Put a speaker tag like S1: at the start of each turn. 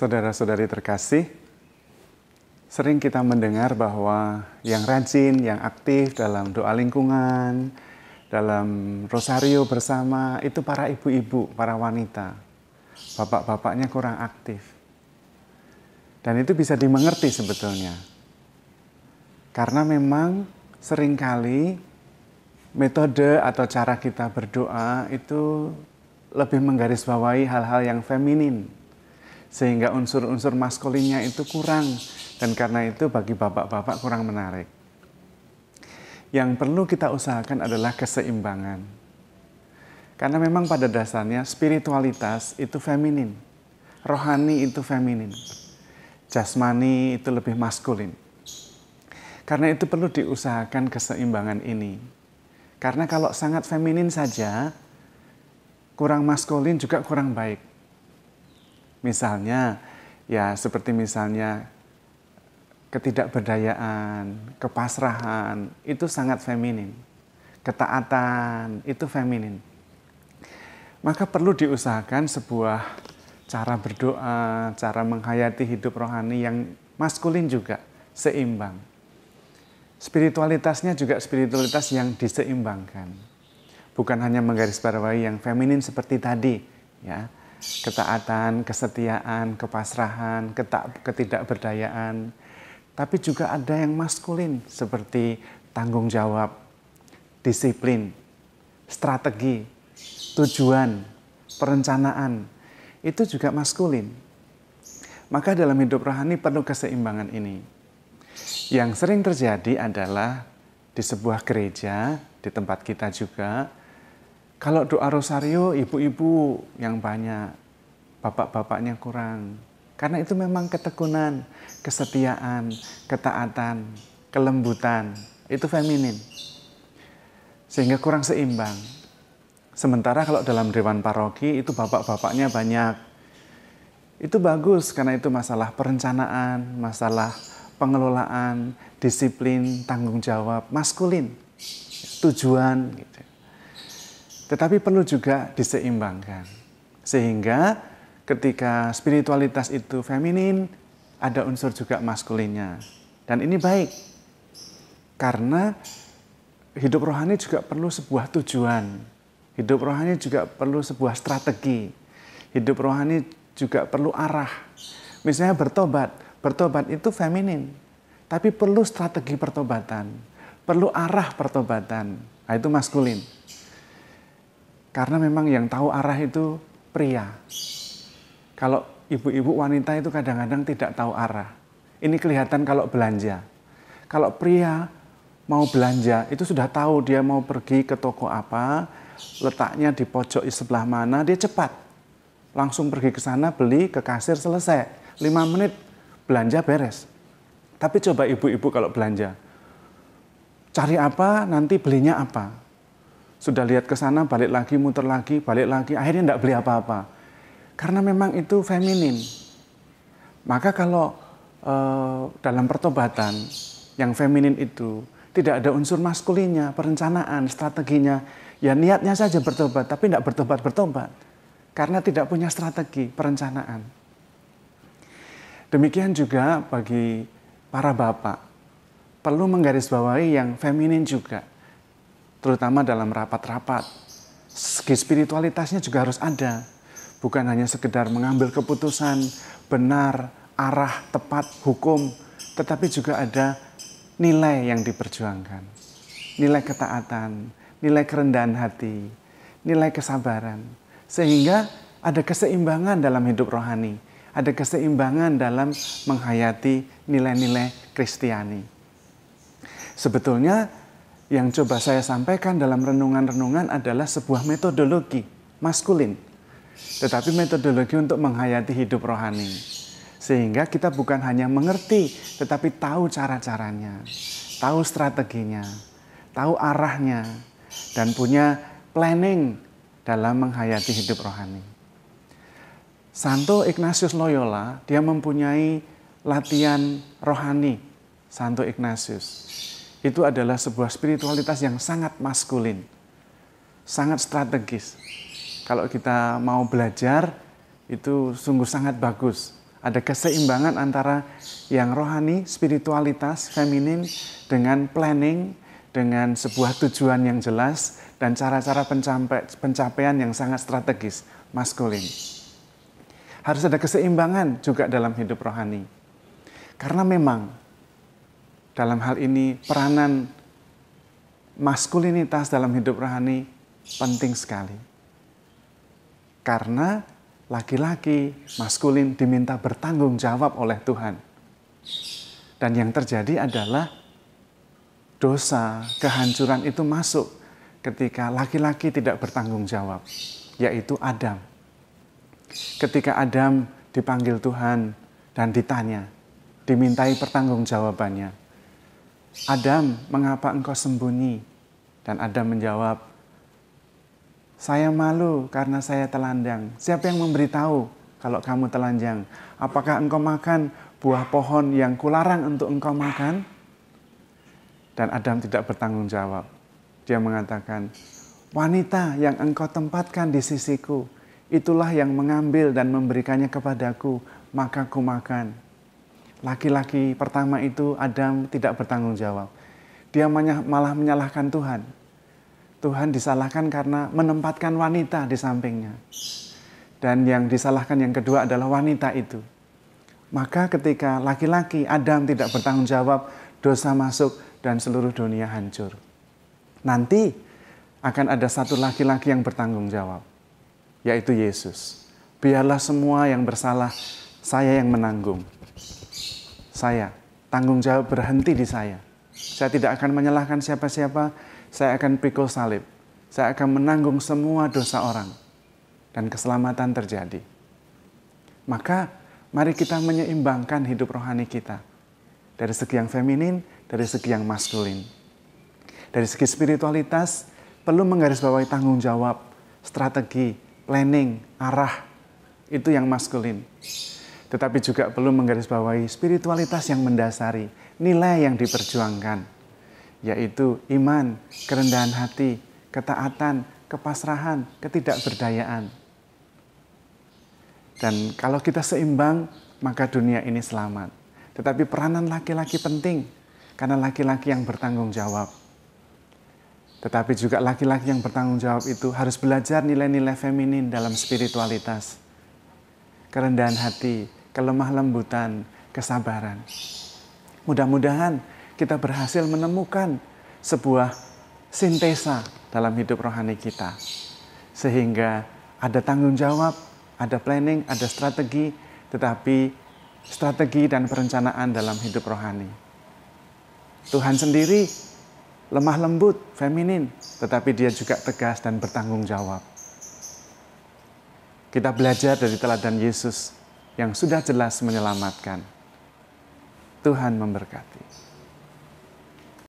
S1: Saudara-saudari terkasih, sering kita mendengar bahwa yang rajin, yang aktif dalam doa lingkungan, dalam rosario bersama, itu para ibu-ibu, para wanita. Bapak-bapaknya kurang aktif. Dan itu bisa dimengerti sebetulnya. Karena memang seringkali metode atau cara kita berdoa itu lebih menggarisbawahi hal-hal yang feminin. Sehingga unsur-unsur maskulinnya itu kurang. Dan karena itu bagi bapak-bapak kurang menarik. Yang perlu kita usahakan adalah keseimbangan. Karena memang pada dasarnya spiritualitas itu feminin. Rohani itu feminin. Jasmani itu lebih maskulin. Karena itu perlu diusahakan keseimbangan ini. Karena kalau sangat feminin saja, kurang maskulin juga kurang baik. Misalnya, ya seperti misalnya ketidakberdayaan, kepasrahan, itu sangat feminin. Ketaatan, itu feminin. Maka perlu diusahakan sebuah cara berdoa, cara menghayati hidup rohani yang maskulin juga, seimbang. Spiritualitasnya juga spiritualitas yang diseimbangkan. Bukan hanya menggarisbawahi yang feminin seperti tadi, ya. Ketaatan, kesetiaan, kepasrahan, ketidakberdayaan. Tapi juga ada yang maskulin seperti tanggung jawab, disiplin, strategi, tujuan, perencanaan. Itu juga maskulin. Maka dalam hidup rohani perlu keseimbangan ini. Yang sering terjadi adalah di sebuah gereja, di tempat kita juga, kalau doa rosario, ibu-ibu yang banyak, bapak-bapaknya kurang. Karena itu memang ketekunan, kesetiaan, ketaatan, kelembutan, itu feminin. Sehingga kurang seimbang. Sementara kalau dalam dewan paroki itu bapak-bapaknya banyak. Itu bagus karena itu masalah perencanaan, masalah pengelolaan, disiplin, tanggung jawab, maskulin, tujuan gitu. Tetapi perlu juga diseimbangkan. Sehingga ketika spiritualitas itu feminin, ada unsur juga maskulinnya. Dan ini baik. Karena hidup rohani juga perlu sebuah tujuan. Hidup rohani juga perlu sebuah strategi. Hidup rohani juga perlu arah. Misalnya bertobat. Bertobat itu feminin. Tapi perlu strategi pertobatan. Perlu arah pertobatan. Nah, itu maskulin. Karena memang yang tahu arah itu pria. Kalau ibu-ibu wanita itu kadang-kadang tidak tahu arah. Ini kelihatan kalau belanja. Kalau pria mau belanja itu sudah tahu dia mau pergi ke toko apa, letaknya di pojok di sebelah mana, dia cepat. Langsung pergi ke sana, beli, ke kasir, selesai. 5 menit belanja beres. Tapi coba ibu-ibu kalau belanja. Cari apa, nanti belinya apa. Sudah lihat ke sana, balik lagi, muter lagi, balik lagi, akhirnya tidak beli apa-apa. Karena memang itu feminin. Maka kalau dalam pertobatan, yang feminin itu tidak ada unsur maskulinnya, perencanaan, strateginya, ya niatnya saja bertobat, tapi tidak bertobat-bertobat. Karena tidak punya strategi, perencanaan. Demikian juga bagi para bapak, perlu menggarisbawahi yang feminin juga. Terutama dalam rapat-rapat. Segi spiritualitasnya juga harus ada. Bukan hanya sekedar mengambil keputusan, benar, arah, tepat, hukum. Tetapi juga ada nilai yang diperjuangkan. Nilai ketaatan, nilai kerendahan hati, nilai kesabaran. Sehingga ada keseimbangan dalam hidup rohani. Ada keseimbangan dalam menghayati nilai-nilai Kristiani. Sebetulnya yang coba saya sampaikan dalam renungan-renungan adalah sebuah metodologi maskulin. Tetapi metodologi untuk menghayati hidup rohani. Sehingga kita bukan hanya mengerti, tetapi tahu cara-caranya. Tahu strateginya, tahu arahnya, dan punya planning dalam menghayati hidup rohani. Santo Ignatius Loyola, dia mempunyai latihan rohani. Santo Ignatius. Itu adalah sebuah spiritualitas yang sangat maskulin, sangat strategis. Kalau kita mau belajar, itu sungguh sangat bagus. Ada keseimbangan antara yang rohani, spiritualitas, feminin, dengan planning, dengan sebuah tujuan yang jelas, dan cara-cara pencapaian yang sangat strategis, maskulin. Harus ada keseimbangan juga dalam hidup rohani. Karena memang dalam hal ini peranan maskulinitas dalam hidup rohani penting sekali. Karena laki-laki maskulin diminta bertanggung jawab oleh Tuhan. Dan yang terjadi adalah dosa, kehancuran itu masuk ketika laki-laki tidak bertanggung jawab, yaitu Adam. Ketika Adam dipanggil Tuhan dan ditanya, dimintai pertanggungjawabannya. Adam, mengapa engkau sembunyi? Dan Adam menjawab, saya malu karena saya telanjang. Siapa yang memberitahu kalau kamu telanjang? Apakah engkau makan buah pohon yang kularang untuk engkau makan? Dan Adam tidak bertanggung jawab. Dia mengatakan, wanita yang engkau tempatkan di sisiku, itulah yang mengambil dan memberikannya kepadaku, maka ku makan. Laki-laki pertama itu, Adam, tidak bertanggung jawab. Dia malah menyalahkan Tuhan. Tuhan disalahkan karena menempatkan wanita di sampingnya. Dan yang disalahkan yang kedua adalah wanita itu. Maka ketika laki-laki Adam tidak bertanggung jawab, dosa masuk dan seluruh dunia hancur. Nanti akan ada satu laki-laki yang bertanggung jawab, yaitu Yesus. Biarlah semua yang bersalah, saya yang menanggung. Saya, tanggung jawab berhenti di saya. Saya tidak akan menyalahkan siapa-siapa. Saya akan pikul salib. Saya akan menanggung semua dosa orang. Dan keselamatan terjadi. Maka mari kita menyeimbangkan hidup rohani kita. Dari segi yang feminin, dari segi yang maskulin. Dari segi spiritualitas, perlu menggarisbawahi tanggung jawab, strategi, planning, arah. Itu yang maskulin. Tetapi juga perlu menggarisbawahi spiritualitas yang mendasari, nilai yang diperjuangkan. Yaitu iman, kerendahan hati, ketaatan, kepasrahan, ketidakberdayaan. Dan kalau kita seimbang, maka dunia ini selamat. Tetapi peranan laki-laki penting, karena laki-laki yang bertanggung jawab. Tetapi juga laki-laki yang bertanggung jawab itu harus belajar nilai-nilai feminin dalam spiritualitas. Kerendahan hati, kelemah lembutan, kesabaran. Mudah-mudahan kita berhasil menemukan sebuah sintesa dalam hidup rohani kita. Sehingga ada tanggung jawab, ada planning, ada strategi, tetapi strategi dan perencanaan dalam hidup rohani. Tuhan sendiri lemah lembut, feminin, tetapi dia juga tegas dan bertanggung jawab. Kita belajar dari teladan Yesus yang sudah jelas menyelamatkan. Tuhan memberkati.